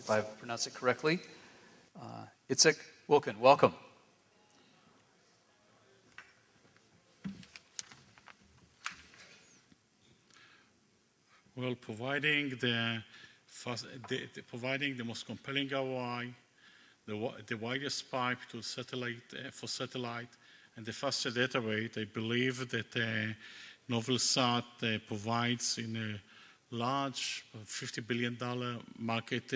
if I've pronounced it correctly. Itzhak Wilken, welcome. Well, providing the most compelling ROI, the widest pipe to satellite for satellite, and the faster data rate, I believe that Novelsat provides in a large $50 billion market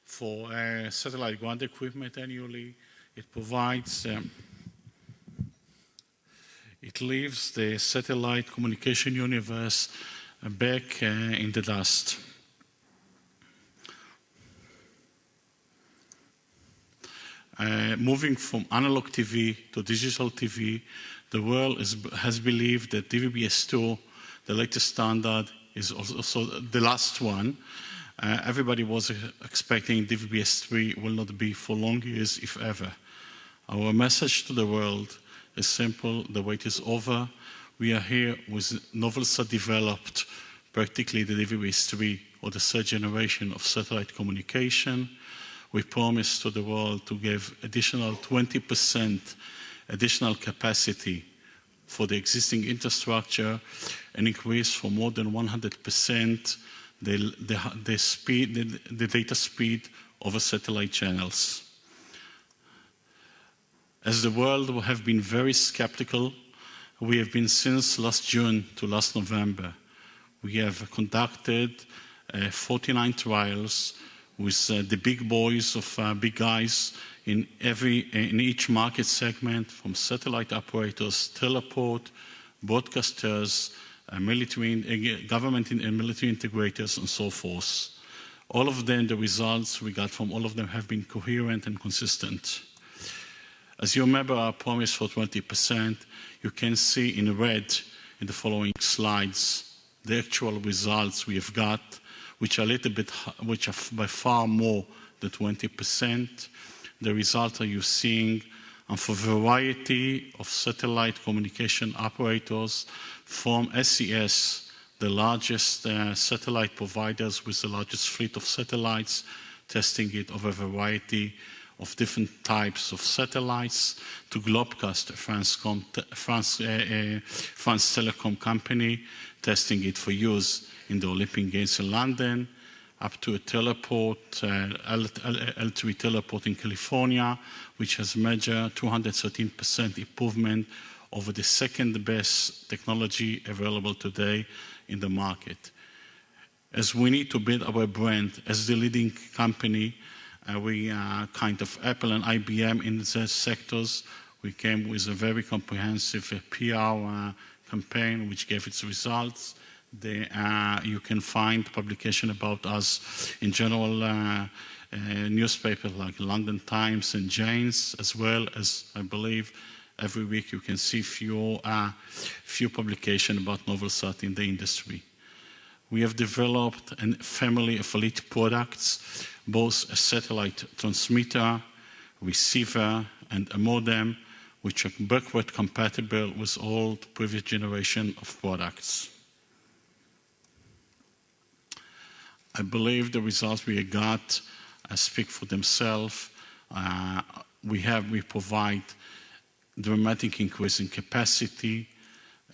for satellite ground equipment annually. It provides, it leaves the satellite communication universe back in the dust. Moving from analog TV to digital TV, the world has believed that DVB-S2, the latest standard, is also the last one. Everybody was expecting DVB-S3 will not be for long years, if ever. Our message to the world is simple: the wait is over. We are here with Novelsat developed practically the DVB-S3, or the third generation of satellite communication. We promise to the world to give additional 20% additional capacity for the existing infrastructure, an increase for more than 100% the data speed over satellite channels. As the world have been very skeptical, we have been since last June to last November. We have conducted 49 trials with the big boys of big guys in each market segment, from satellite operators, teleport, broadcasters, government and military integrators, and so forth. All of them, the results we got from all of them have been coherent and consistent. As you remember our promise for 20%, you can see in red in the following slides the actual results we have got, which are by far more than 20%. The results are you seeing, and for a variety of satellite communication operators, from SES, the largest satellite providers with the largest fleet of satellites, testing it over a variety of different types of satellites, to Globecast, France Telecom company, testing it for use in the Olympic Games in London, up to a teleport, L3 teleport in California, which has measured 213% improvement over the second best technology available today in the market. As we need to build our brand as the leading company, we are kind of Apple and IBM in the sectors. We came with a very comprehensive PR campaign which gave its results. You can find publication about us in general newspapers like London Times and Jane's, as well as, I believe, every week you can see few publications about Novelsat in the industry. We have developed a family of elite products, both a satellite transmitter, receiver, and a modem, which are backward compatible with all the previous generation of products. I believe the results we got speak for themselves. We provide dramatic increase in capacity,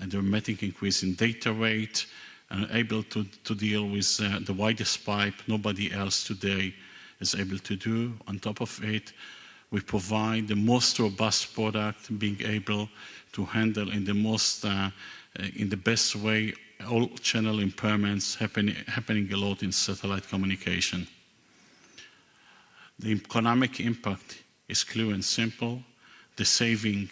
a dramatic increase in data rate, and able to deal with the widest pipe nobody else today is able to do. On top of it, we provide the most robust product, being able to handle in the best way all channel impairments happening a lot in satellite communication. The economic impact is clear and simple. The saving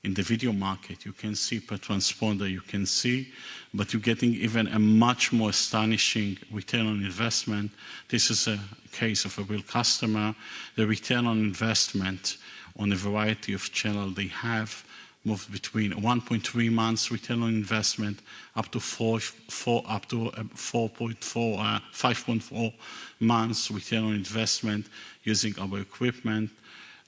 in the video market, you can see per transponder, you can see, but you're getting even a much more astonishing return on investment. This is a case of a real customer. The return on investment on a variety of channels they have moved between 1.3 months return on investment up to 5.4 months return on investment using our equipment.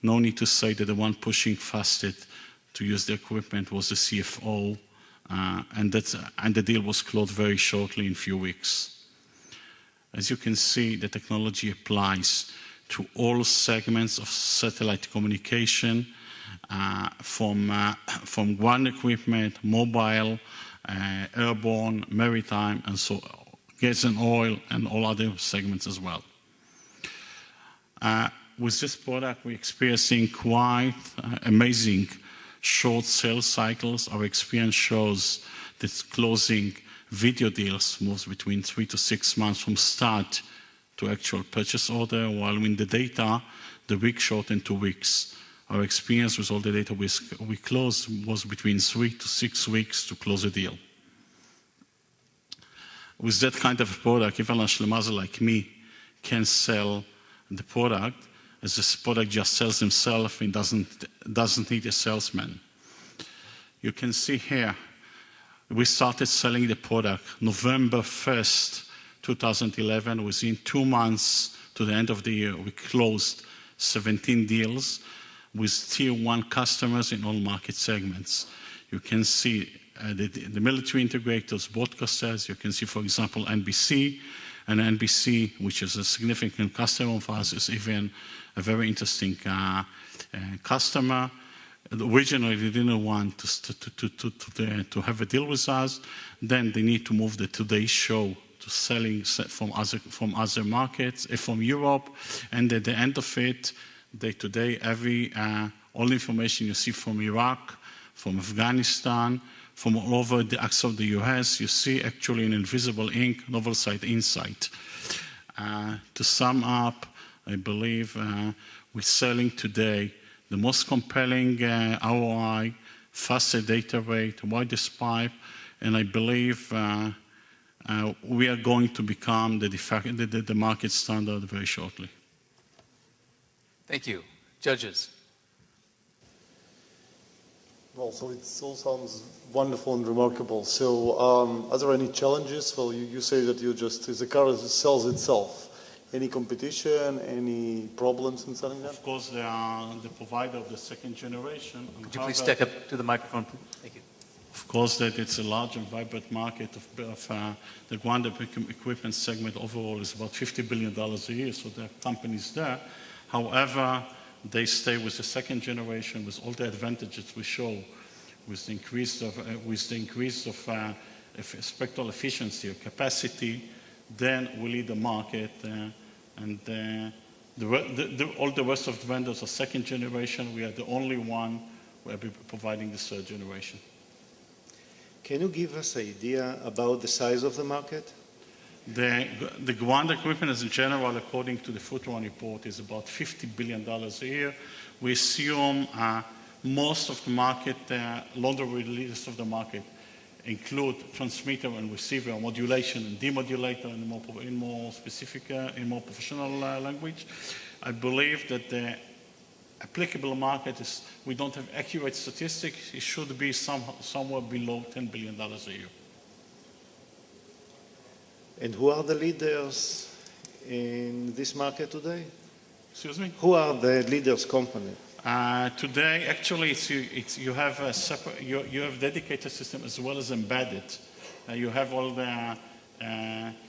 No need to say that the one pushing fastest to use the equipment was the CFO, and the deal was closed very shortly in a few weeks. As you can see, the technology applies to all segments of satellite communication, from ground equipment, mobile, airborne, maritime, and so gas and oil, and all other segments as well. With this product, we're experiencing quite amazing short sales cycles. Our experience shows that closing video deals moves between 3 to 6 months from start to actual purchase order, while in the data, the week shortened to weeks. Our experience with all the data we closed was between 3 to 6 weeks to close a deal. With that kind of product, even a Shlemazer like me can sell the product, as this product just sells himself and doesn't need a salesman. You can see here, we started selling the product November 1st, 2011. Within 2 months to the end of the year, we closed 17 deals with tier 1 customers in all market segments. You can see the military integrators, broadcasters. You can see, for example, NBC. And NBC, which is a significant customer of ours, is even a very interesting customer. Originally, they didn't want to have a deal with us. Then they need to move the Today Show to selling from other markets, from Europe. And at the end of it, today, all information you see from Iraq, from Afghanistan, from all over the axis of the US, you see actually in invisible ink, Novelsat Insight. To sum up, I believe we're selling today the most compelling ROI, faster data rate, widest pipe, and I believe we are going to become the market standard very shortly. Thank you. Judges. Well, so it all sounds wonderful and remarkable. So are there any challenges? Well, you say that the car sells itself. Any competition, any problems in selling that? Of course, they are the provider of the second generation. Could you please step up to the microphone? Thank you. Of course, that it's a large and vibrant market of the ground equipment segment overall is about $50 billion a year, so there are companies there. However, they stay with the second generation with all the advantages we show, with the increase of spectral efficiency or capacity. Then we lead the market, and all the rest of the vendors are second generation. We are the only one who will be providing the third generation. Can you give us an idea about the size of the market? The ground equipment as in general, according to the Footron report, is about $50 billion a year. We assume most of the market, longer release of the market, include transmitter and receiver, modulation and demodulator in more specific, in more professional language. I believe that the applicable market is, we don't have accurate statistics, it should be somewhere below $10 billion a year. And who are the leaders in this market today? Excuse me? Who are the leaders company? Today, actually, you have a separate, you have dedicated system as well as embedded. You have all the,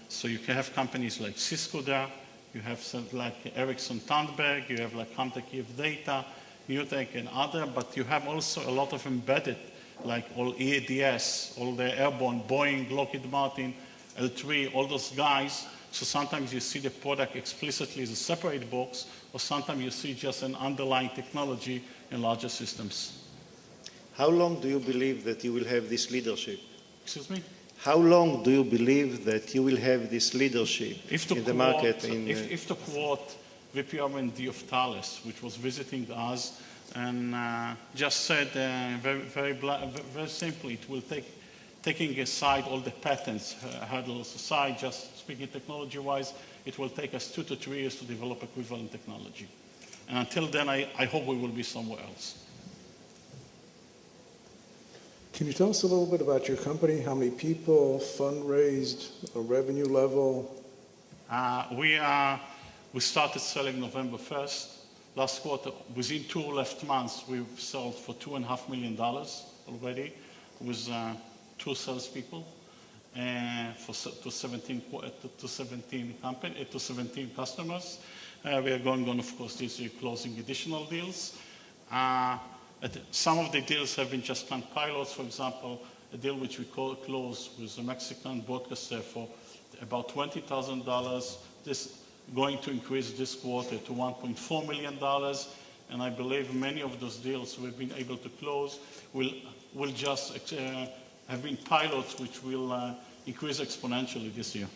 so you can have companies like Cisco there, you have something like Ericsson Tandberg, you have like Comtech Kiev Data, Newtek and other, but you have also a lot of embedded, like all EADS, all the airborne, Boeing, Lockheed Martin, L3, all those guys. So sometimes you see the product explicitly as a separate box, or sometimes you see just an underlying technology in larger systems. How long do you believe that you will have this leadership? Excuse me? How long do you believe that you will have this leadership in the market? If to quote VP R&D of Thales, which was visiting us, and just said very simply, it will take, taking aside all the patents, hurdles aside, just speaking technology-wise, it will take us 2 to 3 years to develop equivalent technology. And until then, I hope we will be somewhere else. Can you tell us a little bit about your company? How many people, fundraised, a revenue level? We started selling November 1st. Last quarter, within 2 left months, we've sold for $2.5 million already with 2 salespeople. to 17 customers. We are going on, of course, this year closing additional deals. Some of the deals have been just planned pilots. For example, a deal which we closed with a Mexican broadcaster for about $20,000. This going to increase this quarter to $1.4 million. And I believe many of those deals we've been able to close will just have been pilots which will increase exponentially this year.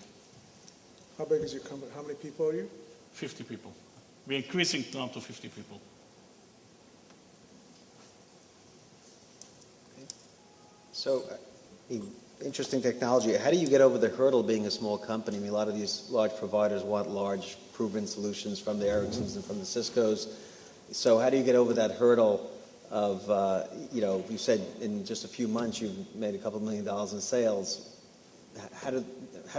How big is your company? How many people are you? 50 people. We're increasing down to 50 people. So, interesting technology. How do you get over the hurdle being a small company? I mean, a lot of these large providers want large, proven solutions from the Ericssons and from the Ciscos. So how do you get over that hurdle of, you said in just a few months you've made a couple $1 million in sales. How do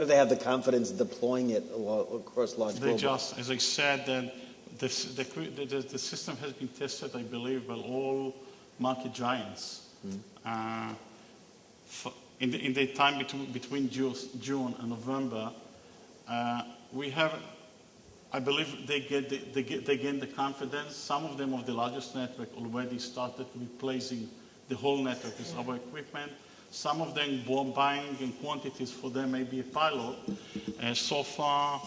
they have the confidence deploying it across large global? They just, as I said, the system has been tested, I believe, by all market giants. In the time between June and November, we have, I believe they gain the confidence. Some of them of the largest network already started replacing the whole network with our equipment. Some of them buying in quantities for them may be a pilot. So far,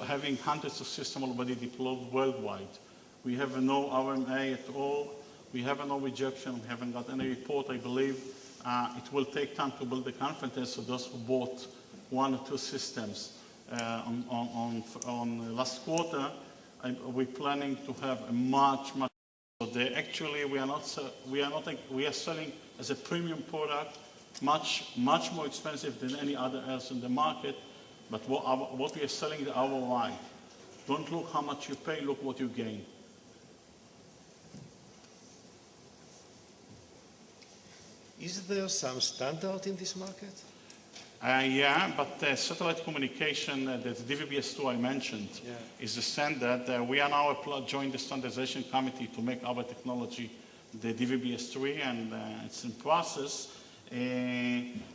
having hundreds of systems already deployed worldwide. We have no RMA at all. We have no rejection. We haven't got any report. I believe it will take time to build the confidence of those who bought 1 or 2 systems on last quarter. We're planning to have a much. So actually, we are selling as a premium product, much more expensive than any other else in the market. But what we are selling the ROI. Don't look how much you pay. Look what you gain. Is there some standard in this market? Yeah, but satellite communication, the DVB-S2 I mentioned, is the standard. We are now joined the standardization committee to make our technology the DVB-S3, and it's in process.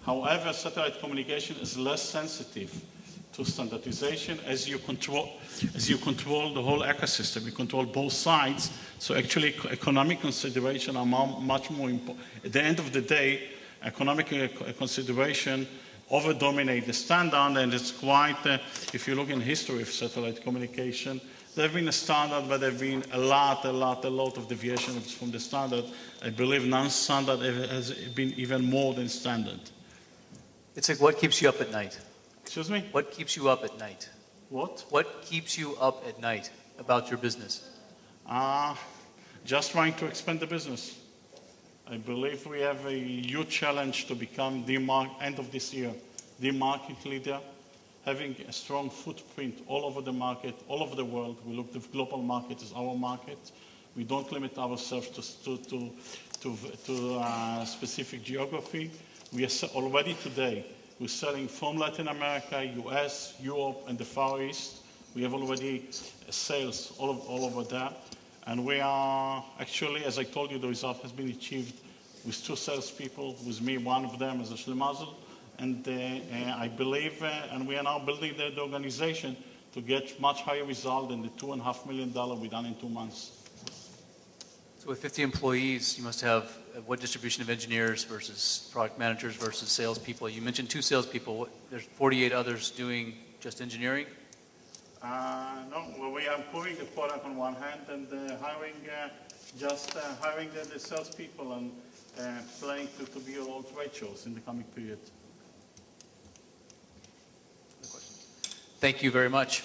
However, satellite communication is less sensitive to standardization as you control the whole ecosystem. You control both sides. So actually, economic consideration are much more important. At the end of the day, economic consideration over-dominate the standard, and it's quite, if you look in history of satellite communication, there have been a standard, but there have been a lot of deviations from the standard. I believe non-standard has been even more than standard. It's like, what keeps you up at night? Excuse me? What keeps you up at night? What? What keeps you up at night about your business? Just trying to expand the business. I believe we have a huge challenge to become end of this year, the market leader, having a strong footprint all over the market, all over the world. We look at the global market as our market. We don't limit ourselves to specific geography. We are already today, we're selling from Latin America, US, Europe, and the Far East. We have already sales all over there. And we are actually, as I told you, the result has been achieved with 2 salespeople, with me, one of them as a Schlemazel. And I believe, and we are now building the organization to get much higher result than the $2.5 million we done in 2 months. So with 50 employees, you must have what distribution of engineers versus product managers versus salespeople? You mentioned 2 salespeople. There's 48 others doing just engineering? No, well, we are improving the product on one hand and hiring the salespeople and planning to be on all trade shows in the coming period. Thank you very much.